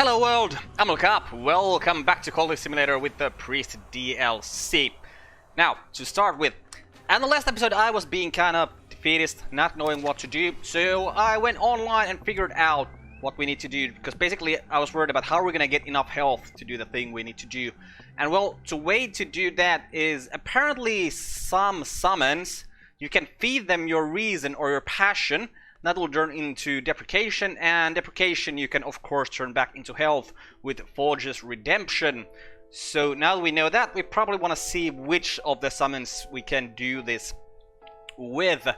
Hello world, I'm Carp. Welcome back to Cultist Simulator with the Priest DLC. Now, to start with, in the last episode I was being kind of defeatist, not knowing what to do, so I went online and figured out what we need to do, because basically I was worried about how we're gonna get enough health to do the thing we need to do. And well, the way to do that is apparently some summons, you can feed them your reason or your passion. That will turn into deprecation, and deprecation you can of course turn back into health with Forge's Redemption. So now that we know that, we probably want to see which of the summons we can do this with.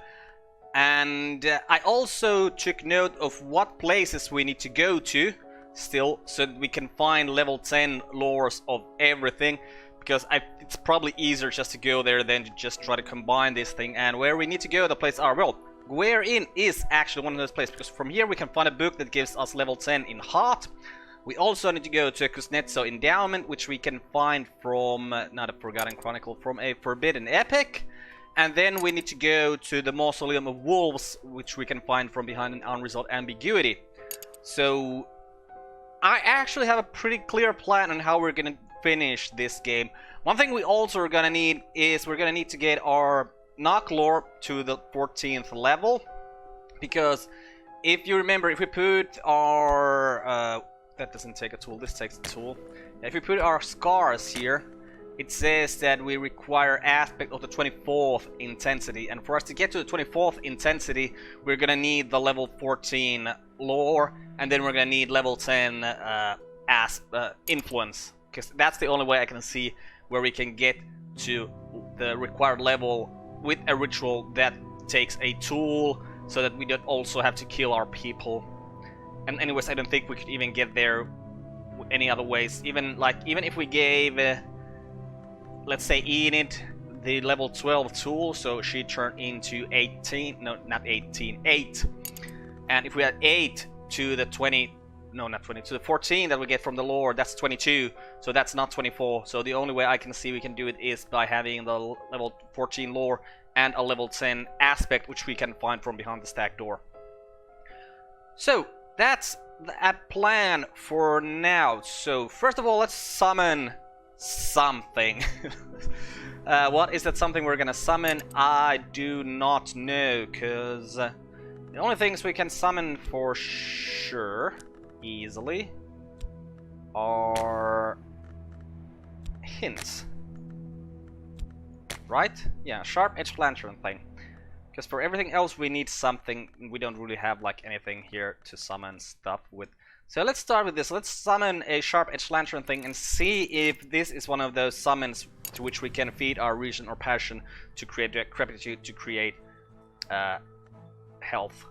And I also took note of what places we need to go to still, so that we can find level 10 lores of everything. Because it's probably easier just to go there than to just try to combine this thing. And where we need to go, the places are, well, Gware Inn is actually one of those places, because from here we can find a book that gives us level 10 in Heart. We also need to go to a Kuznetsov Endowment, which we can find from, not a Forgotten Chronicle, from a Forbidden Epic. And then we need to go to the Mausoleum of Wolves, which we can find from behind an Unresolved Ambiguity. So, I actually have a pretty clear plan on how we're gonna finish this game. One thing we also are gonna need is we're gonna need to get our Knock lore to the 14th level, because if you remember, if we put our that doesn't take a tool, this takes a tool. If we put our scars here, it says that we require aspect of the 24th intensity, and for us to get to the 24th intensity we're gonna need the level 14 lore, and then we're gonna need level 10 influence, because that's the only way I can see where we can get to the required level with a ritual that takes a tool, so that we don't also have to kill our people. And anyways, I don't think we could even get there any other ways. Even if we gave, let's say, Enid the level 12 tool, so she turned into 18, no, not 18, 8. And if we had 8 to the 20, no, not 20, to the 14 that we get from the lore, that's 22, so that's not 24. So the only way I can see we can do it is by having the level 14 lore and a level 10 aspect, which we can find from behind the stack door. So that's a plan for now. So first of all, let's summon something. What is that something we're gonna summon? I do not know, because the only things we can summon for sure easily are hints, right? Yeah, sharp edge lantern thing, because for everything else we need something. We don't really have like anything here to summon stuff with. So let's start with this. Let's summon a sharp edge lantern thing and see if this is one of those summons to which we can feed our reason or passion to create decrepitude, to create health.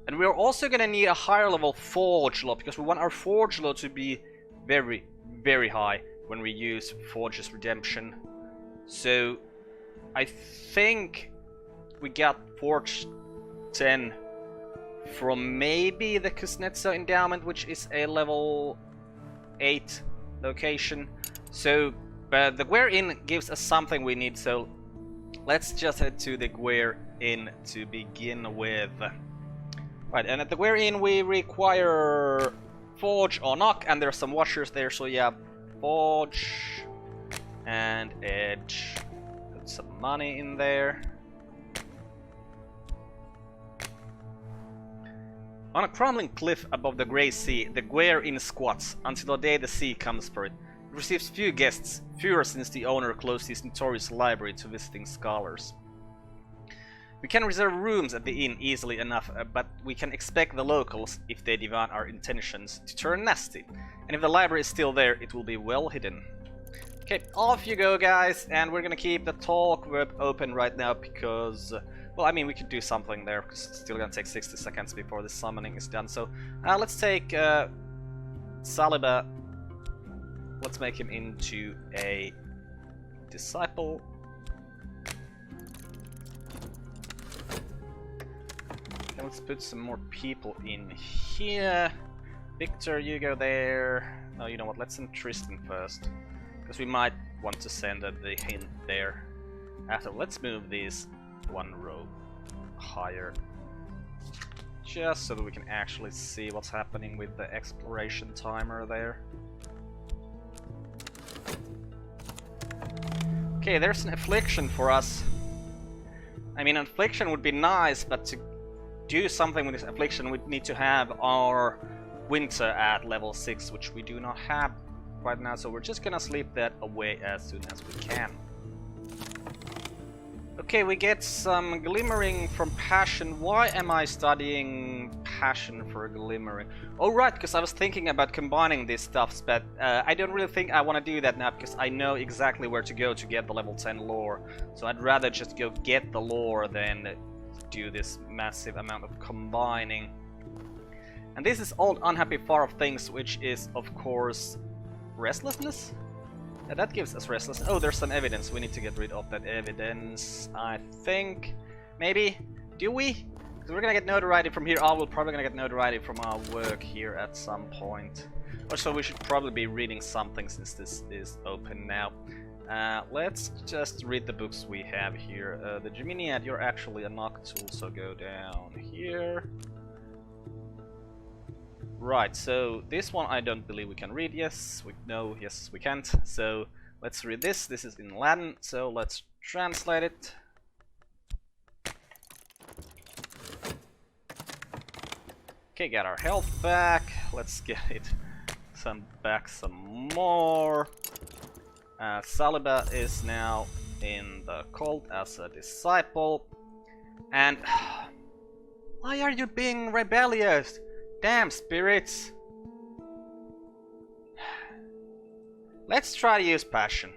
And we're also gonna need a higher level Forge Law, because we want our Forge Law to be very, very high when we use Forge's Redemption. So I think we got Forge 10 from maybe the Kuznetsov Endowment, which is a level 8 location. So the Gware Inn gives us something we need, so let's just head to the Gware Inn to begin with. Right, and at the Gware Inn we require Forge or Knock, and there's some washers there, so yeah, Forge and Edge. Put some money in there. On a crumbling cliff above the grey sea, the Gware Inn squats until the day the sea comes for it. It receives few guests, fewer since the owner closed his notorious library to visiting scholars. We can reserve rooms at the inn easily enough, but we can expect the locals, if they divine our intentions, to turn nasty. And if the library is still there, it will be well hidden. Okay, off you go guys, and we're gonna keep the talk verb open right now because, well, I mean, we could do something there, because it's still gonna take 60 seconds before the summoning is done. So, let's take Saliba, let's make him into a disciple. Let's put some more people in here. Victor, you go there. Oh, you know what? Let's send Tristan first, because we might want to send the hint there. After, let's move these one row higher. just so that we can actually see what's happening with the exploration timer there. Okay, there's an affliction for us. I mean, affliction would be nice, but to do something with this affliction, we need to have our winter at level 6, which we do not have right now, so we're just gonna sleep that away as soon as we can. Okay, we get some glimmering from passion. Why am I studying passion for glimmering? Oh right, because I was thinking about combining these stuffs, but I don't really think I want to do that now, because I know exactly where to go to get the level 10 lore. So I'd rather just go get the lore than do this massive amount of combining. And this is old unhappy far of things, which is of course restlessness. Yeah, that gives us restlessness. Oh, there's some evidence. We need to get rid of that evidence, I think. Maybe? Do we? Because we're gonna get notoriety from here. Oh, we're probably gonna get notoriety from our work here at some point. Also, we should probably be reading something since this is open now. Let's just read the books we have here. The Geminiad, you're actually a Noctul, so go down here. Right, so this one I don't believe we can read. Yes, yes we can't. So let's read this. This is in Latin, so let's translate it. Okay, get our health back. Let's get it some more. Saliba is now in the cult as a disciple. And why are you being rebellious? Damn spirits! Let's try to use passion.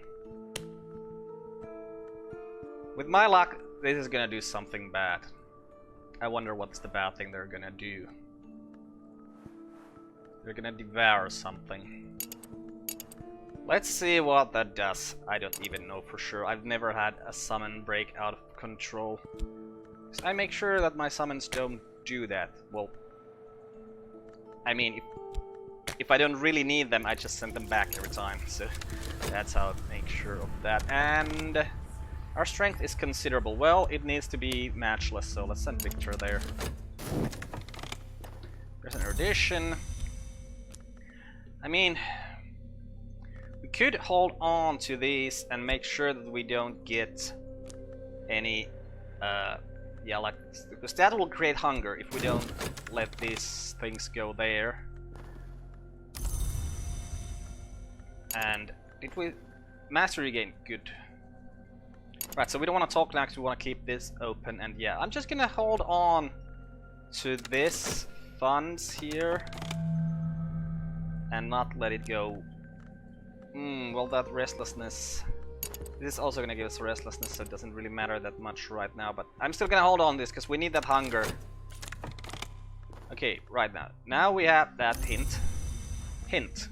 With my luck, this is gonna do something bad. I wonder what's the bad thing they're gonna do. They're gonna devour something. Let's see what that does. I don't even know for sure. I've never had a summon break out of control. I make sure that my summons don't do that. Well, I mean, if I don't really need them, I just send them back every time. So that's how I make sure of that. And our strength is considerable. Well, it needs to be matchless, so let's send Victor there. There's an erudition. I mean, we could hold on to these and make sure that we don't get any yeah, like, because that will create hunger if we don't let these things go there. And did we mastery gain? Good. Right, so we don't want to talk next, we want to keep this open, and yeah, I'm just gonna hold on to this funds here and not let it go. Well, that restlessness. This is also gonna give us restlessness, so it doesn't really matter that much right now, but I'm still gonna hold on this because we need that hunger. Okay, right now. Now we have that hint. Hint.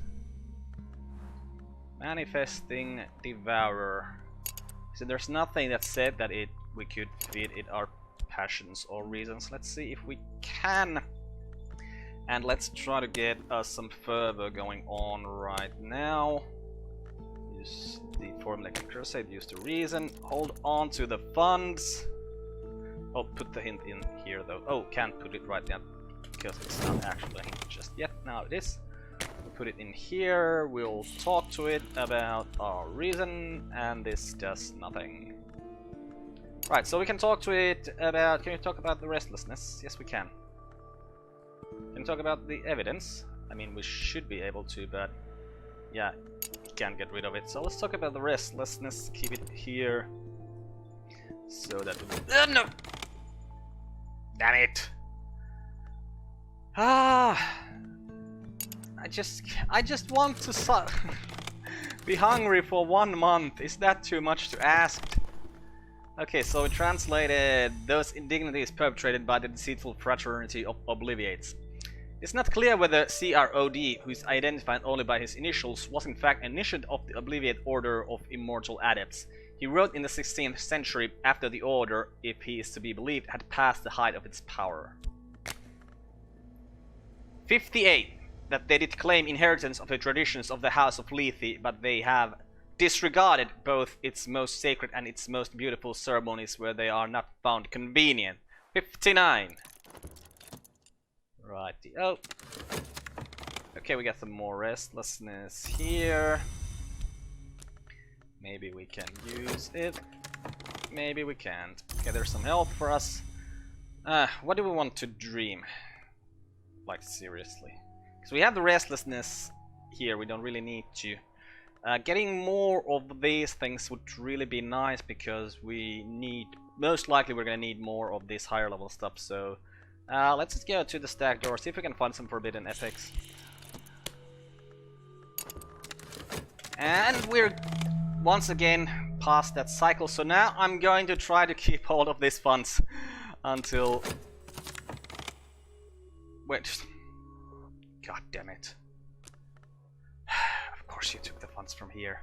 Manifesting Devourer. So there's nothing that said that we could feed it our passions or reasons. Let's see if we can. And let's try to get us some fervor going on right now. Use the formulate crusade, use the reason, hold on to the funds. Oh, put the hint in here though. Oh, can't put it right now because it's not actually a hint just yet. Now it is. We'll put it in here, we'll talk to it about our reason, and this does nothing. Right, so we can talk to it about... Can you talk about the restlessness? Yes, we can. Can you talk about the evidence? I mean, we should be able to, but... yeah, can't get rid of it. So let's talk about the restlessness, keep it here. So that we... no! Damn it! Ah! I just want to be hungry for 1 month. Is that too much to ask? Okay, so we translated those indignities perpetrated by the deceitful fraternity of Obliviates. It's not clear whether CROD, who is identified only by his initials, was in fact an initiate of the Obliviate Order of Immortal Adepts. He wrote in the 16th century after the order, if he is to be believed, had passed the height of its power. 58. That they did claim inheritance of the traditions of the House of Lethe, but they have disregarded both its most sacred and its most beautiful ceremonies where they are not found convenient. 59. Righty. Oh. Okay, we got some more restlessness here. Maybe we can use it. Maybe we can't. Okay, there's some help for us. What do we want to dream? Like, seriously. Because we have the restlessness here, we don't really need to. Getting more of these things would really be nice, because we need... Most likely we're gonna need more of this higher level stuff, so... let's just go to the stack door, see if we can find some forbidden ethics. And we're once again past that cycle, so now I'm going to try to keep hold of these funds until... Wait. God damn it. Of course you took the funds from here.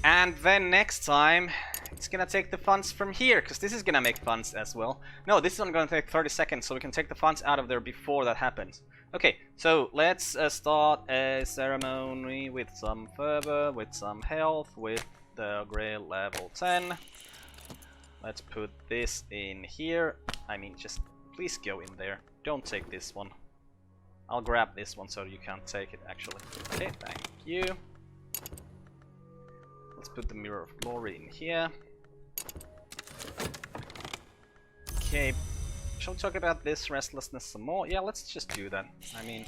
And then next time it's gonna take the funds from here, because this is gonna make funds as well. No, this is only gonna take 30 seconds, so we can take the funds out of there before that happens. Okay, so let's start a ceremony with some fervor, with some health, with the Grail level 10. Let's put this in here. I mean, just please go in there. Don't take this one. I'll grab this one so you can't take it, actually. Okay, thank you. Let's put the Mirror of Glory in here. Okay, shall we talk about this restlessness some more? Yeah, let's just do that. I mean,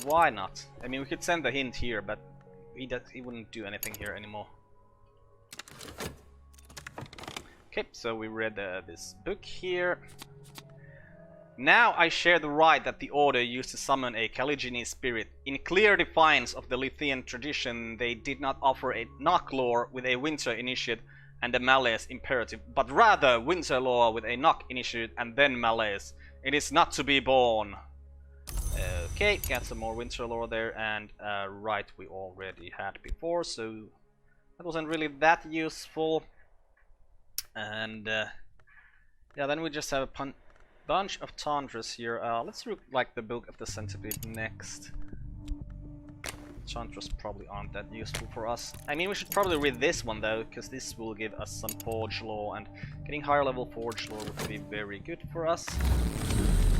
why not? I mean, we could send the hint here, but he wouldn't do anything here anymore. Okay, so we read this book here. Now I share the right that the Order used to summon a Caligine spirit. In clear defiance of the Lithian tradition, they did not offer a Nock lore with a Winter initiate and a Malaise imperative, but rather Winter lore with a Nock initiate and then Malaise. It is not to be born. Okay, got some more Winter lore there, and right we already had before, so that wasn't really that useful. And yeah, then we just have a bunch of Tantras here. Let's look like the Book of the Centipede next. Tantras probably aren't that useful for us. I mean, we should probably read this one though, because this will give us some Forge lore, and getting higher level Forge lore would be very good for us.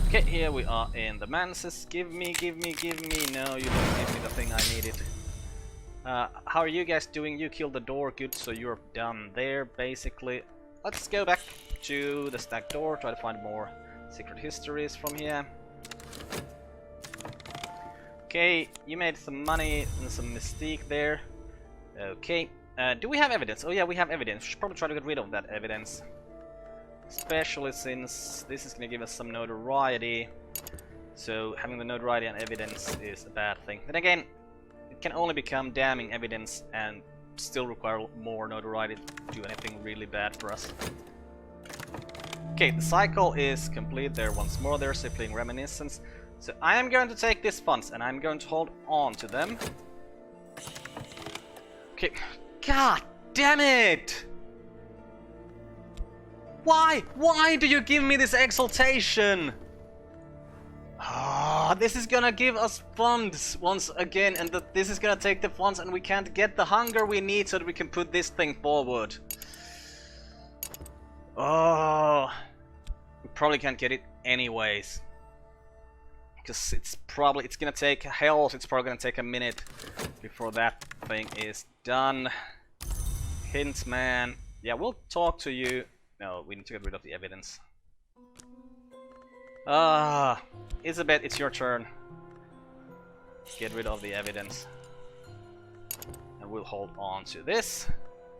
Okay, here we are in the Manses. Give me, give me, give me. No, you don't give me the thing I needed. How are you guys doing? You killed the door, good, so you're done there, basically. Let's go back to the stack door, try to find more secret histories from here. Okay, you made some money and some mystique there. Okay, do we have evidence? Oh yeah, we have evidence. We should probably try to get rid of that evidence. Especially since this is going to give us some notoriety. So having the notoriety and evidence is a bad thing. Then again, it can only become damning evidence and still require more notoriety to do anything really bad for us. Okay, the cycle is complete there once more. There's Sibling Reminiscence. So I am going to take these funds and I'm going to hold on to them. Okay, god damn it! Why? Why do you give me this exaltation? Ah, this is gonna give us funds once again, and this is gonna take the funds, and we can't get the hunger we need so that we can put this thing forward. Oh, we probably can't get it anyways, because it's gonna take health. It's probably gonna take a minute before that thing is done. Hint, man. Yeah, we'll talk to you. No, we need to get rid of the evidence. Ah, Elizabeth, it's your turn. Get rid of the evidence. And we'll hold on to this.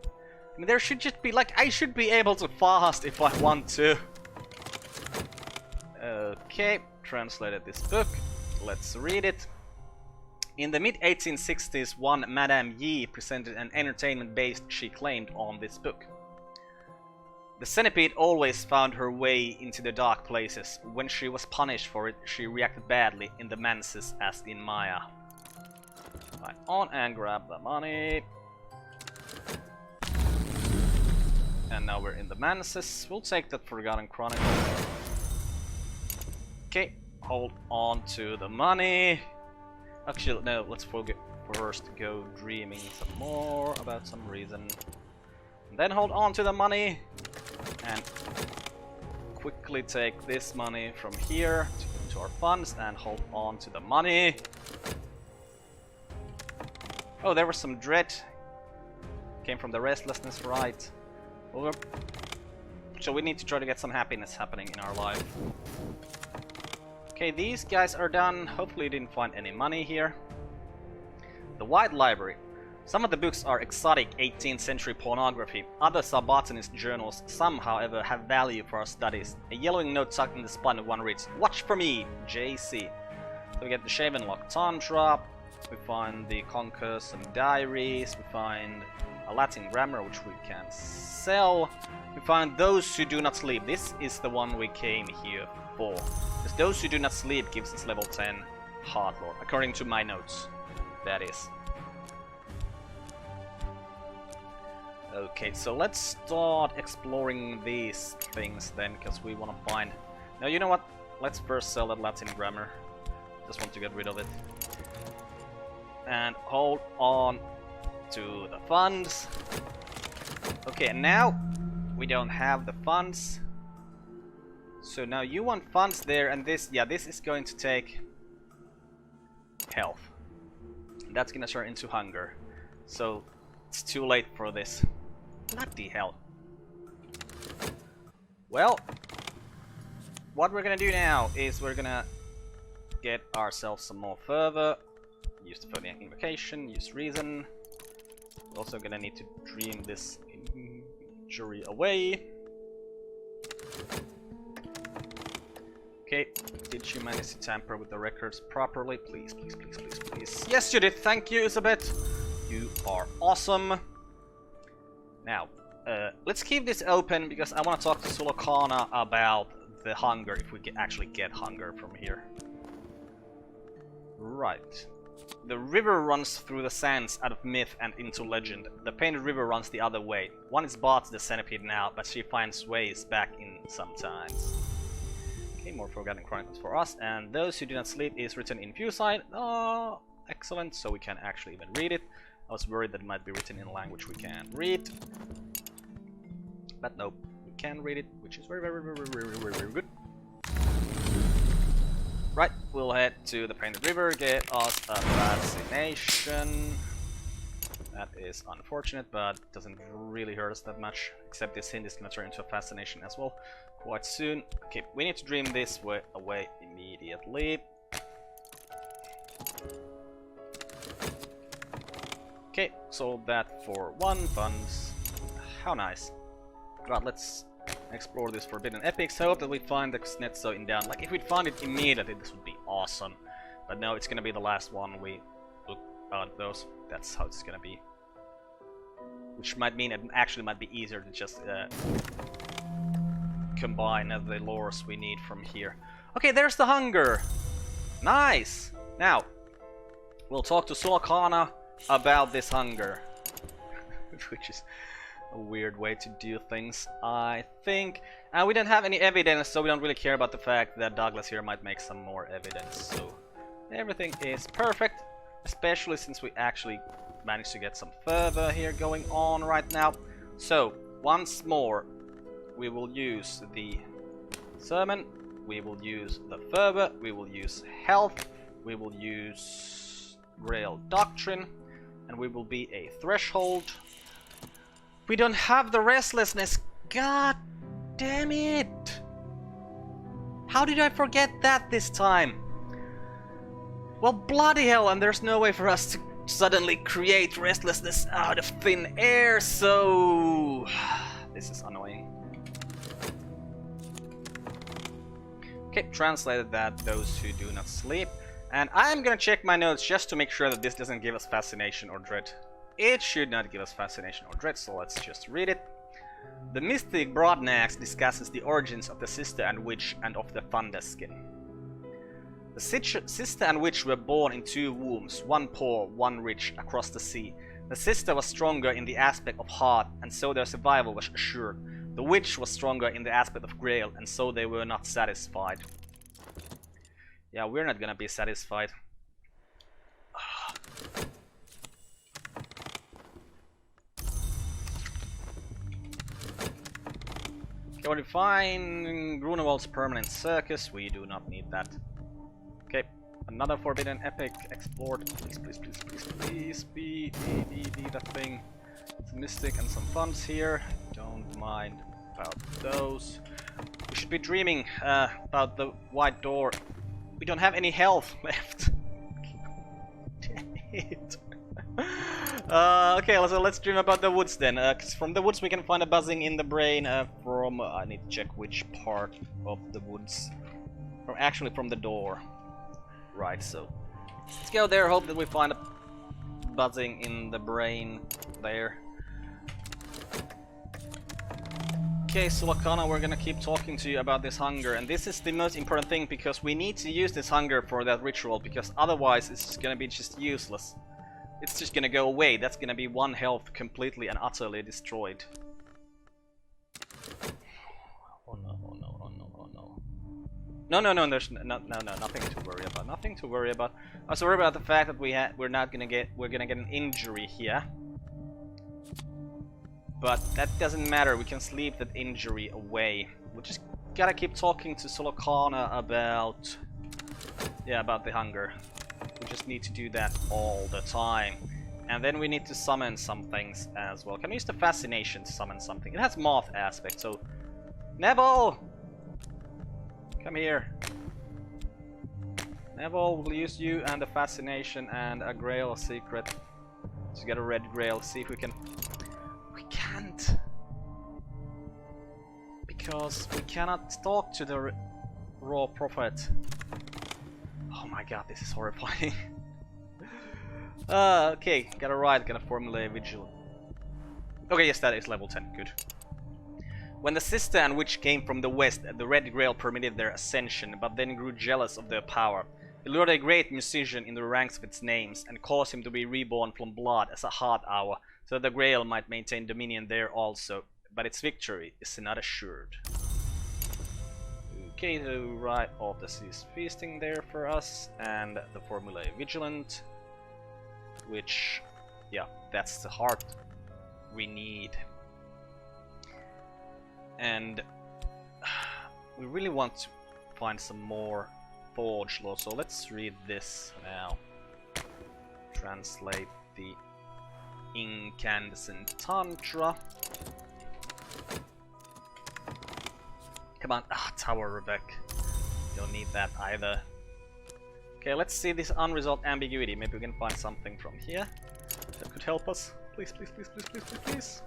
I mean, there should just be, like, I should be able to fast if I want to. Okay, translated this book. Let's read it. In the mid-1860s, one Madame Yi presented an entertainment based, she claimed, on this book. The centipede always found her way into the dark places. When she was punished for it, she reacted badly in the Manses as in Maya. Right, on and grab the money. And now we're in the Manses. We'll take that Forgotten Chronicle. Okay, hold on to the money. Actually, no, let's first go dreaming some more about some reason. And then hold on to the money. And quick quickly take this money from here to our funds and hold on to the money. Oh, there was some dread. Came from the restlessness, right? Over. So we need to try to get some happiness happening in our life. Okay, these guys are done. Hopefully you didn't find any money here. The White Library. Some of the books are exotic 18th century pornography, others are botanist journals, some however have value for our studies. A yellowing note tucked in the spine of one reads, "Watch for me, JC." So we get the Shaven Lock Tantra, we find the Conquers and Diaries, we find a Latin grammar which we can sell, we find Those Who Do Not Sleep. This is the one we came here for, because Those Who Do Not Sleep gives us level 10 Heartlore, according to my notes, that is. Okay, so let's start exploring these things then, because we want to find... Now, you know what? Let's first sell that Latin grammar. Just want to get rid of it. And hold on to the funds. Okay, and now we don't have the funds. So now you want funds there, and this... Yeah, this is going to take health. That's gonna turn into hunger. So it's too late for this. Bloody hell. Well, what we're gonna do now is we're gonna get ourselves some more fervor. Use the fervor invocation, use reason. We're also gonna need to dream this injury away. Okay, did you manage to tamper with the records properly? Please, please, please, please, please. Yes, you did. Thank you, Isabeth. You are awesome. Now, let's keep this open because I want to talk to Sulakana about the hunger, if we can actually get hunger from here. Right. The river runs through the sands out of myth and into legend. The painted river runs the other way. One is Bart the centipede now, but she finds ways back in sometimes. Okay, more Forgotten Chronicles for us. And Those Who Do Not Sleep is written in Fusite. Oh, excellent. So we can actually even read it. I was worried that it might be written in a language we can't read. But nope, we can read it, which is very, very, very, very, very, very good. Right, we'll head to the Painted River, get us a fascination. That is unfortunate, but doesn't really hurt us that much. Except this hint is gonna turn into a fascination as well quite soon. Okay, we need to dream this way away immediately. Okay, sold that for 1 funds. How nice. Right, let's explore this Forbidden Epics. Hope that we find the Snetzo in down. Like, if we'd find it immediately, this would be awesome. But no, it's gonna be the last one we look at those. That's how it's gonna be. Which might mean it actually might be easier to just combine the lores we need from here. Okay, there's the hunger. Nice. Now, we'll talk to Sulakana about this hunger. Which is a weird way to do things, I think. And we don't have any evidence, so we don't really care about the fact that Douglas here might make some more evidence. So everything is perfect, especially since we actually managed to get some fervor here going on right now. So once more, we will use the sermon, we will use the fervor, we will use health, we will use Grail Doctrine, and we will be a threshold. We don't have the restlessness. God damn it! How did I forget that this time? Well, bloody hell, and there's no way for us to suddenly create restlessness out of thin air, so... This is annoying. Okay, translated that, Those Who Do Not Sleep. And I'm gonna check my notes just to make sure that this doesn't give us fascination or dread. It should not give us fascination or dread, so let's just read it. The mystic Broadnax discusses the origins of the sister and witch and of the Thunderskin. The sister and witch were born in 2 wombs, one poor, one rich, across the sea. The sister was stronger in the aspect of heart, and so their survival was assured. The witch was stronger in the aspect of grail, and so they were not satisfied. Yeah, we're not gonna be satisfied. Okay, we find Grunewald's permanent circus. We do not need that. Okay, another forbidden epic explored. Please, please, please, please, please be that thing. Some mystic and some funds here. Don't mind about those. We should be dreaming about the white door. We don't have any health left. Damn it. Okay, so let's dream about the woods then. 'Cause from the woods we can find a buzzing in the brain. From I need to check which part of the woods. Actually, from the door. Right. So let's go there. Hope that we find a buzzing in the brain there. Okay, so Lakana, we're gonna keep talking to you about this hunger, and this is the most important thing because we need to use this hunger for that ritual, because otherwise it's just gonna be just useless. It's just gonna go away. That's gonna be one health completely and utterly destroyed. Oh no, oh no, oh no, oh no. No, there's nothing to worry about. Nothing to worry about. I was worried about the fact that we're gonna get an injury here. But that doesn't matter, we can sleep that injury away. We just gotta keep talking to Solokana about the hunger. We just need to do that all the time. And then we need to summon some things as well. Can we use the fascination to summon something? It has moth aspect, so Neville! Come here. Neville, we'll use you and the fascination and a grail secret to get a red grail. See if we can. We can't, because we cannot talk to the raw prophet. Oh my god, this is horrifying. Okay, got a right, gonna formulate vigil. Okay, yes, that is level 10, good. When the sister and witch came from the west, the red grail permitted their ascension, but then grew jealous of their power. It lured a great musician in the ranks of its names, and caused him to be reborn from blood as a heart hour, so that the grail might maintain dominion there also, but its victory is not assured. Okay, so right off this is feasting there for us, and the formulae vigilant, which, yeah, that's the heart we need. And we really want to find some more forge law, so let's read this now. Translate the incandescent tantra. Come on, Tower Rebecca. Don't need that either. Okay, let's see this unresolved ambiguity. Maybe we can find something from here that could help us. Please, please, please, please, please, please, please.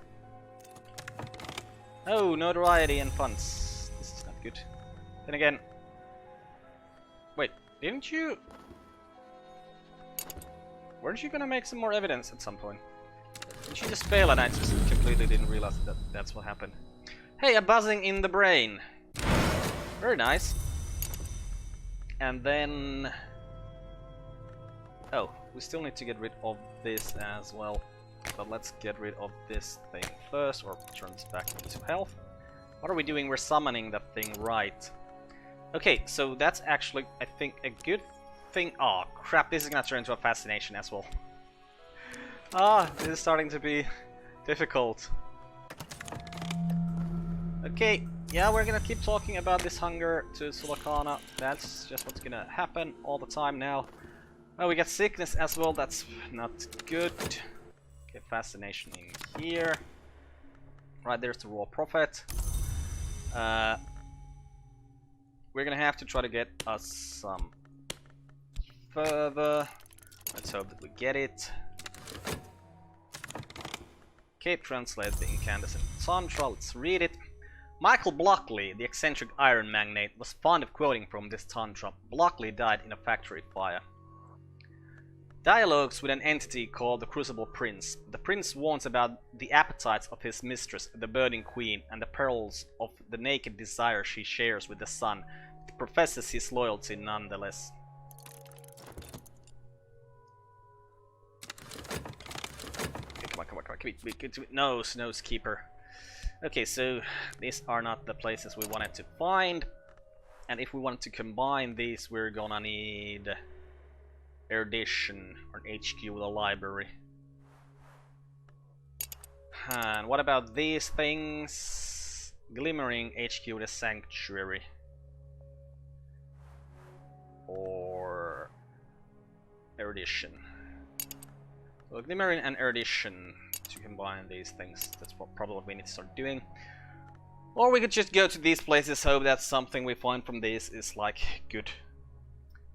Oh, notoriety and funds. This is not good. Then again, wait, didn't you? Weren't you gonna make some more evidence at some point? Did you just fail and I just completely didn't realize that that's what happened? Hey, a buzzing in the brain. Very nice. And then... oh, we still need to get rid of this as well. But let's get rid of this thing first, or turn this back into health. What are we doing? We're summoning that thing, right. Okay, so that's actually, I think, a good thing. Oh, crap, this is gonna turn into a fascination as well. This is starting to be difficult. Okay, yeah, we're gonna keep talking about this hunger to Solokana. That's just what's gonna happen all the time now. Oh, we got sickness as well, that's not good. Okay, fascination in here. Right, there's the raw prophet. We're gonna have to try to get us some further. Let's hope that we get it. Okay, translate the incandescent tantra. Let's read it. Michael Blockley, the eccentric iron magnate, was fond of quoting from this tantra. Blockley died in a factory fire. Dialogues with an entity called the Crucible Prince. The prince warns about the appetites of his mistress, the burning queen, and the perils of the naked desire she shares with the sun. It professes his loyalty nonetheless. Okay, come on. Nose keeper. Okay, so these are not the places we wanted to find. And if we want to combine these, we're gonna need erudition or an HQ with a library. And what about these things? Glimmering HQ the Sanctuary. Or Erudition. So Glimmering and Erudition to combine these things. That's what probably we need to start doing. Or we could just go to these places, hope that something we find from this is like good.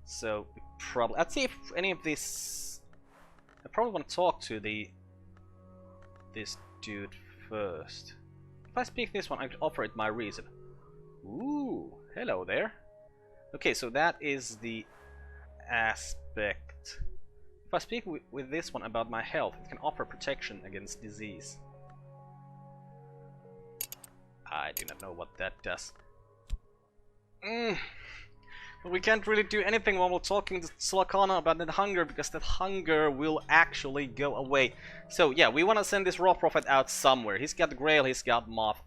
So we probably, let's see if any of these. I probably want to talk to this dude first. If I speak this one, I could offer it my reason. Ooh, hello there. Okay, so that is the aspect. If I speak with this one about my health, it can offer protection against disease. I do not know what that does. But we can't really do anything while we're talking to Solakana about that hunger, because that hunger will actually go away. So yeah, we want to send this raw prophet out somewhere. He's got Grail, he's got Moth.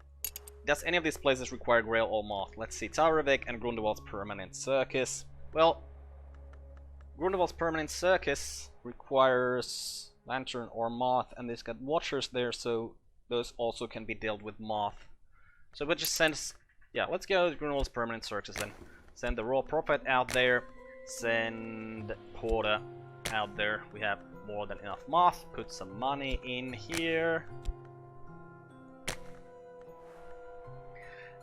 Does any of these places require Grail or Moth? Let's see, Taurevik and Grundeval's Permanent Circus. Well, Grundeval's Permanent Circus requires Lantern or Moth, and they've got Watchers there, so those also can be dealt with Moth. So we'll just send, yeah, let's go to Grundeval's Permanent Circus then. Send the Raw Prophet out there, send Porter out there. We have more than enough Moth, put some money in here.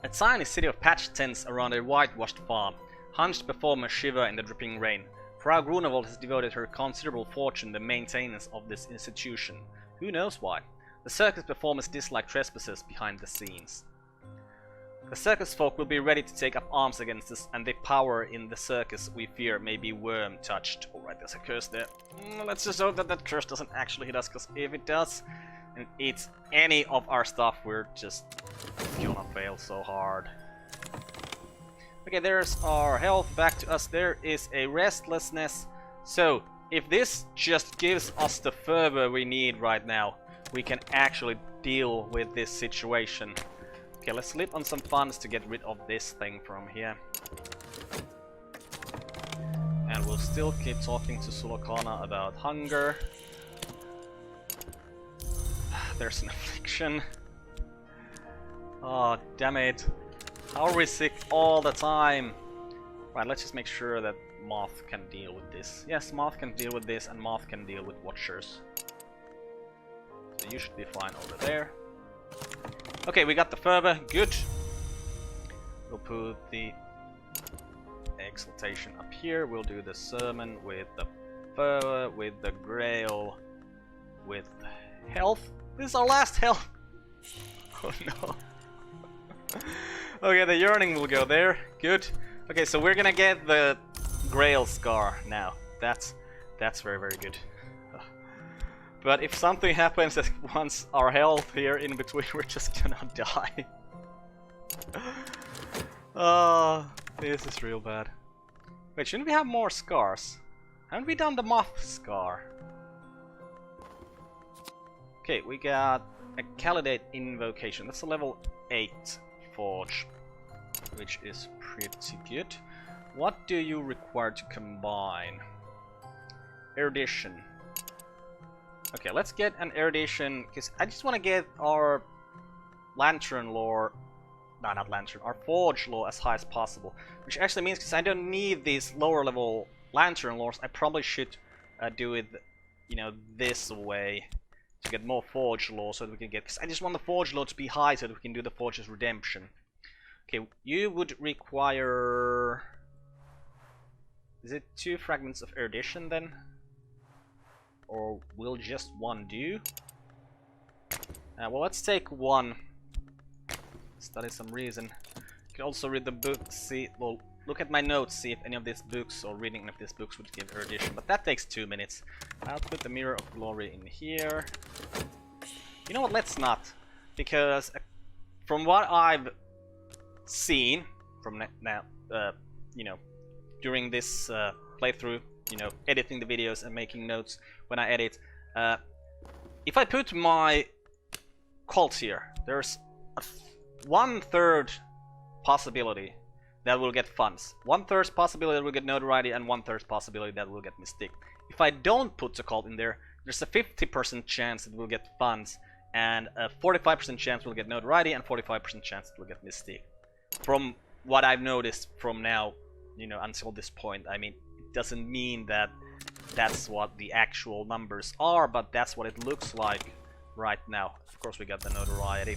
A tiny city of patched tents around a whitewashed farm. Hunched performers shiver in the dripping rain. Frau Grunewald has devoted her considerable fortune to the maintenance of this institution. Who knows why? The circus performers dislike trespassers behind the scenes. The circus folk will be ready to take up arms against us, and the power in the circus we fear may be worm-touched. Alright, there's a curse there. Let's just hope that that curse doesn't actually hit us, because if it does, and it eats any of our stuff, we're just gonna fail so hard. Okay, there's our health back to us. There is a restlessness. So, if this just gives us the fervor we need right now, we can actually deal with this situation. Okay, let's slip on some funds to get rid of this thing from here. And we'll still keep talking to Sulokana about hunger. There's an affliction. Oh, damn it. How are we sick all the time? Right, let's just make sure that Moth can deal with this. Yes, Moth can deal with this, and Moth can deal with Watchers. So you should be fine over there. Okay, we got the fervor, good. We'll put the exaltation up here. We'll do the sermon with the fervor, with the grail, with health. This is our last health. Oh no. Okay, the yearning will go there. Good. Okay, so we're gonna get the grail scar now. That's very, very good. But if something happens that wants our health here in between, we're just gonna die. Oh, this is real bad. Wait, shouldn't we have more scars? Haven't we done the moth scar? Okay, we got a Candidate Invocation. That's a level 8 forge, which is pretty good. What do you require to combine? Erudition. Okay, let's get an erudition, because I just want to get our lantern lore, no, not lantern, our forge lore as high as possible. Which actually means, because I don't need these lower level lantern lores, I probably should do it, you know, this way to get more forge lore, so that we can get, because I just want the forge lore to be high so that we can do the Forge's Redemption. Okay, you would require, is it 2 fragments of erudition then? Or will just one do? Well, let's take one. Study some reason. You can also read the book, see, well, look at my notes, see if any of these books or reading any of these books would give erudition. But that takes 2 minutes. I'll put the Mirror of Glory in here. You know what, let's not. Because from what I've seen, from now, you know, during this playthrough, you know, editing the videos and making notes when I edit, if I put my cult here, there's a 1/3 possibility that will get funds, 1/3 possibility that will get notoriety, and 1/3 possibility that will get mystic. If I don't put the cult in there, there's a 50% chance it will get funds, and a 45% chance we'll get notoriety and 45% chance we'll get mystique. From what I've noticed from now, you know, until this point, I mean, it doesn't mean that that's what the actual numbers are, but that's what it looks like right now. Of course, we got the notoriety,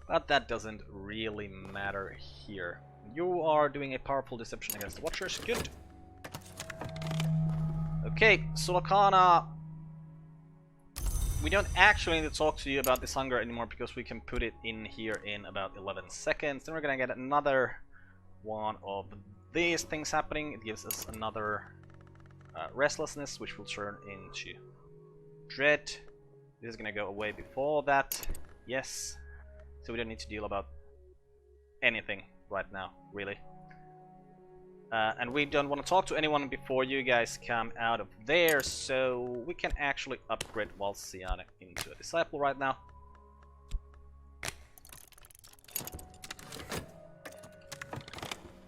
but that doesn't really matter here. You are doing a powerful deception against the Watchers. Good. Okay, Sulakana, we don't actually need to talk to you about this hunger anymore because we can put it in here in about 11 seconds. Then we're gonna get another one of these things happening. It gives us another restlessness, which will turn into dread. This is gonna go away before that. Yes. So we don't need to deal about anything right now, really. And we don't want to talk to anyone before you guys come out of there, so we can actually upgrade Valsiana into a disciple right now.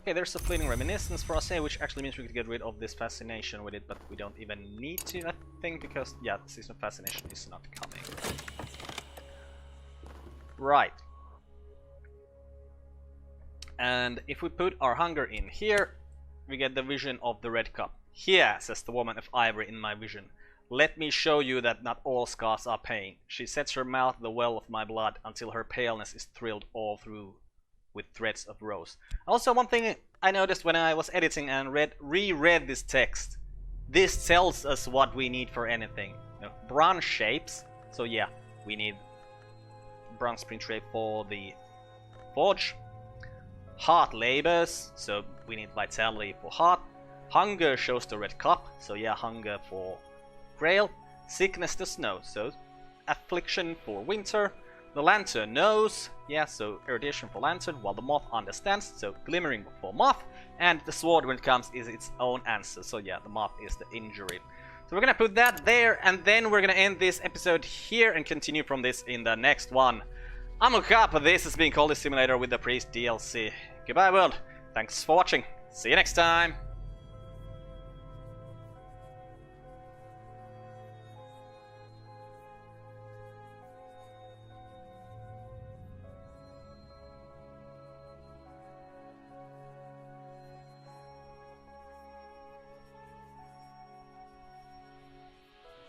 Okay, there's a fleeting reminiscence for us here, which actually means we could get rid of this fascination with it, but we don't even need to, I think, because, yeah, the season of fascination is not coming. Right. And if we put our hunger in here, we get the vision of the red cup. Here, says the woman of ivory in my vision, let me show you that not all scars are pain. She sets her mouth the well of my blood until her paleness is thrilled all through with threads of rose. Also, one thing I noticed when I was editing and reread this text, this tells us what we need for anything. You know, bronze shapes, so yeah, we need bronze print shape for the forge. Heart labors, so we need vitality for heart. Hunger shows the red cup, so yeah, hunger for grail. Sickness the snow, so affliction for winter. The lantern knows, yeah, so irritation for lantern, while the moth understands, so glimmering for moth. And the sword, when it comes, is its own answer, so yeah, the moth is the injury. So we're gonna put that there, and then we're gonna end this episode here and continue from this in the next one. I'm Carp, this has been Cultist Simulator with the Priest DLC. Goodbye world, thanks for watching, see you next time!